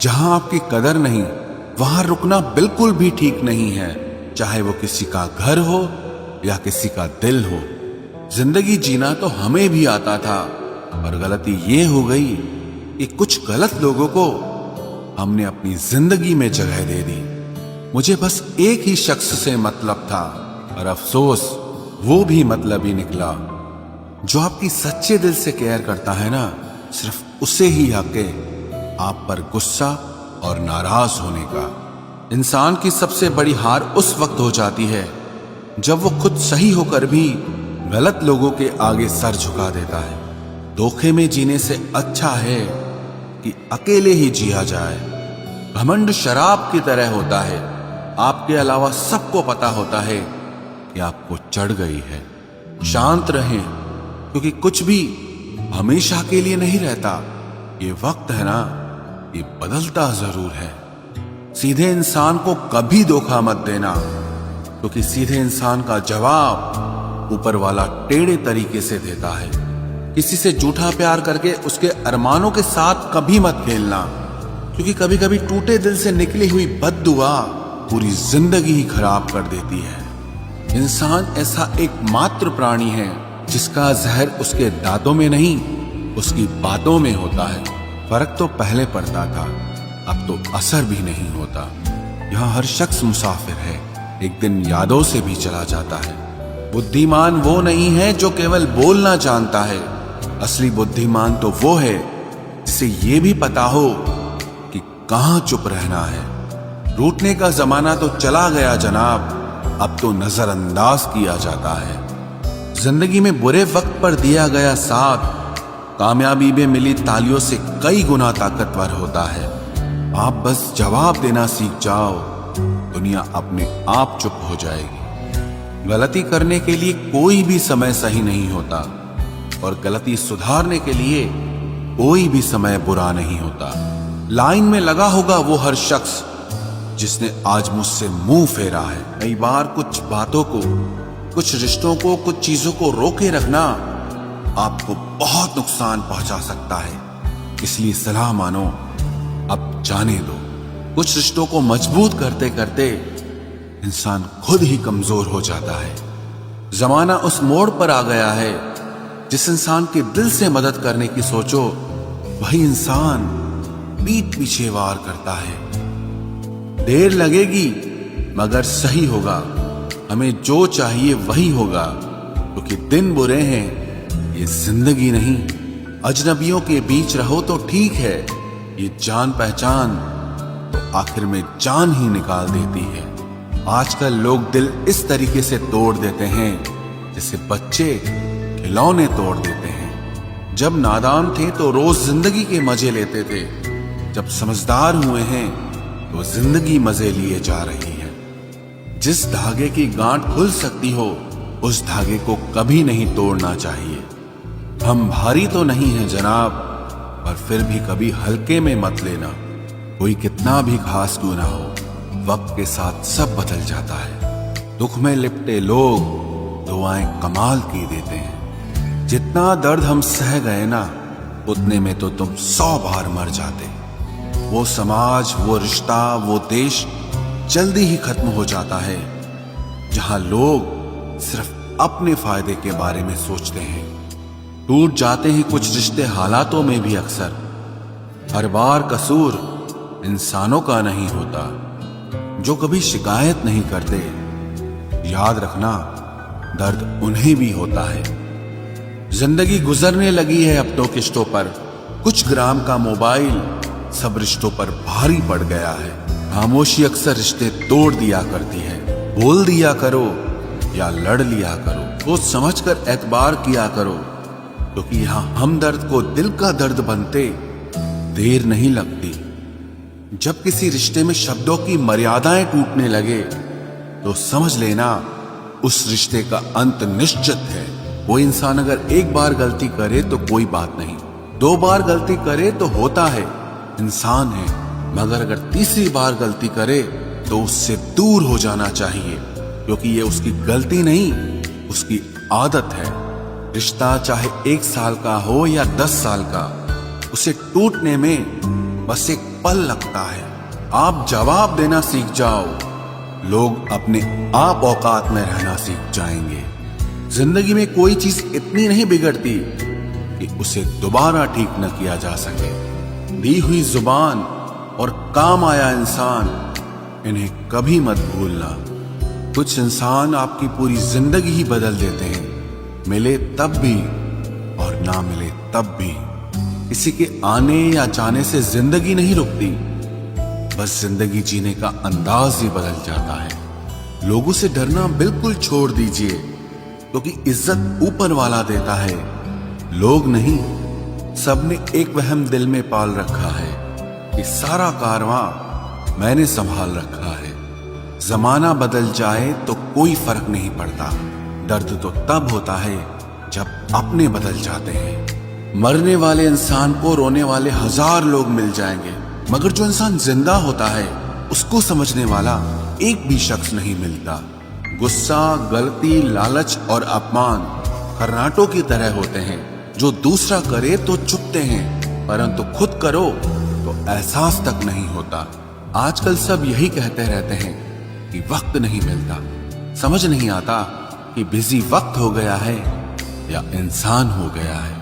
जहां आपकी कदर नहीं, वहां रुकना बिल्कुल भी ठीक नहीं है, चाहे वो किसी का घर हो या किसी का दिल हो। जिंदगी जीना तो हमें भी आता था, और गलती ये हो गई कि कुछ गलत लोगों को हमने अपनी जिंदगी में जगह दे दी। मुझे बस एक ही शख्स से मतलब था, और अफसोस वो भी मतलब ही निकला। जो आपकी सच्चे दिल से केयर करता है ना, सिर्फ उसे ही हक है आप पर गुस्सा और नाराज होने का। इंसान की सबसे बड़ी हार उस वक्त हो जाती है जब वो खुद सही होकर भी गलत लोगों के आगे सर झुका देता है। धोखे में जीने से अच्छा है कि अकेले ही जिया जाए। घमंड शराब की तरह होता है, आपके अलावा सबको पता होता है कि आपको चढ़ गई है। शांत रहें, क्योंकि कुछ भी हमेशा के लिए नहीं रहता। ये वक्त है ना, ये बदलता जरूर है। सीधे इंसान को कभी धोखा मत देना, क्योंकि सीधे इंसान का जवाब ऊपर वाला टेढ़े तरीके से देता है। किसी से झूठा प्यार करके उसके अरमानों के साथ कभी मत खेलना, क्योंकि कभी कभी टूटे दिल से निकली हुई बद्दुआ पूरी जिंदगी ही खराब कर देती है। इंसान ऐसा एकमात्र प्राणी है जिसका जहर उसके दांतों में नहीं, उसकी बातों में होता है। फर्क तो पहले पड़ता था, अब तो असर भी नहीं होता। यहाँ हर शख्स मुसाफिर है, एक दिन यादों से भी चला जाता है। बुद्धिमान वो नहीं है जो केवल बोलना जानता है, असली बुद्धिमान तो वो है जिसे ये भी पता हो कि कहाँ चुप रहना है। रूठने का जमाना तो चला गया जनाब, अब तो नजरअंदाज किया जाता है। जिंदगी में बुरे वक्त पर दिया गया साथ कामयाबी में मिली तालियों से कई गुना ताकतवर होता है। आप बस जवाब देना सीख जाओ, दुनिया अपने आप चुप हो जाएगी। गलती करने के लिए कोई भी समय सही नहीं होता, और गलती सुधारने के लिए कोई भी समय बुरा नहीं होता। लाइन में लगा होगा वो हर शख्स जिसने आज मुझसे मुंह फेरा है। कई बार कुछ बातों को, कुछ रिश्तों को, कुछ चीजों को रोके रखना आपको बहुत नुकसान पहुंचा सकता है, इसलिए सलाह मानो, अब जाने दो। कुछ रिश्तों को मजबूत करते करते इंसान खुद ही कमजोर हो जाता है। जमाना उस मोड़ पर आ गया है, जिस इंसान के दिल से मदद करने की सोचो, वही इंसान पीठ पीछे वार करता है। देर लगेगी मगर सही होगा, हमें जो चाहिए वही होगा, क्योंकि दिन बुरे हैं, ये जिंदगी नहीं। अजनबियों के बीच रहो तो ठीक है, ये जान पहचान तो आखिर में जान ही निकाल देती है। आजकल लोग दिल इस तरीके से तोड़ देते हैं जैसे बच्चे खिलौने तोड़ देते हैं। जब नादान थे तो रोज जिंदगी के मजे लेते थे, जब समझदार हुए हैं तो जिंदगी मजे लिए जा रही है। जिस धागे की गांठ खुल सकती हो, उस धागे को कभी नहीं तोड़ना चाहिए। हम भारी तो नहीं है जनाब, पर फिर भी कभी हल्के में मत लेना। कोई कितना भी खास क्यों ना हो, वक्त के साथ सब बदल जाता है। दुख में लिपटे लोग दुआएं कमाल की देते हैं। जितना दर्द हम सह गए ना, उतने में तो तुम 100 बार मर जाते। वो समाज, वो रिश्ता, वो देश जल्दी ही खत्म हो जाता है, जहां लोग सिर्फ अपने फायदे के बारे में सोचते हैं। टूट जाते हैं कुछ रिश्ते हालातों में भी अक्सर। हर बार कसूर इंसानों का नहीं होता जो कभी शिकायत नहीं करते। याद रखना, दर्द उन्हें भी होता है। जिंदगी गुजरने लगी है अब तो किश्तों पर। कुछ ग्राम का मोबाइल सब रिश्तों पर भारी पड़ गया है। खामोशी अक्सर रिश्ते तोड़ दिया करती है। बोल दिया करो या लड़ लिया करो, सोच समझकर एतबार किया करो, क्योंकि यहां हमदर्द को दिल का दर्द बनते देर नहीं लगती। जब किसी रिश्ते में शब्दों की मर्यादाएं टूटने लगे, तो समझ लेना उस रिश्ते का अंत निश्चित है। वो इंसान अगर एक बार गलती करे तो कोई बात नहीं, 2 बार गलती करे तो होता है, इंसान है। मगर अगर तीसरी बार गलती करे तो उससे दूर हो जाना चाहिए, क्योंकि ये उसकी गलती नहीं, उसकी आदत है। रिश्ता चाहे 1 साल का हो या 10 साल का, उसे टूटने में बस एक पल लगता है। आप जवाब देना सीख जाओ, लोग अपने आप औकात में रहना सीख जाएंगे। जिंदगी में कोई चीज इतनी नहीं बिगड़ती कि उसे दोबारा ठीक न किया जा सके। दी हुई जुबान और काम आया इंसान, इन्हें कभी मत भूलना। कुछ इंसान आपकी पूरी जिंदगी ही बदल देते हैं, मिले तब भी और ना मिले तब भी। किसी के आने या जाने से जिंदगी नहीं रुकती, बस जिंदगी जीने का अंदाज ही बदल जाता है। लोगों से डरना बिल्कुल छोड़ दीजिए, क्योंकि इज्जत ऊपर वाला देता है, लोग नहीं। सबने एक वहम दिल में पाल रखा है कि सारा कारवां मैंने संभाल रखा है। जमाना बदल जाए तो कोई फर्क नहीं पड़ता, दर्द तो तब होता है जब अपने बदल जाते हैं। मरने वाले इंसान को रोने वाले 1000 लोग मिल जाएंगे, मगर जो इंसान जिंदा होता है उसको समझने वाला एक भी शख्स नहीं मिलता। गुस्सा, गलती, लालच और अपमान खर्राटों की तरह होते हैं, जो दूसरा करे तो चुपते हैं, परंतु खुद करो तो एहसास तक नहीं होता। आजकल सब यही कहते रहते हैं कि वक्त नहीं मिलता। समझ नहीं आता कि बिजी वक्त हो गया है या इंसान हो गया है।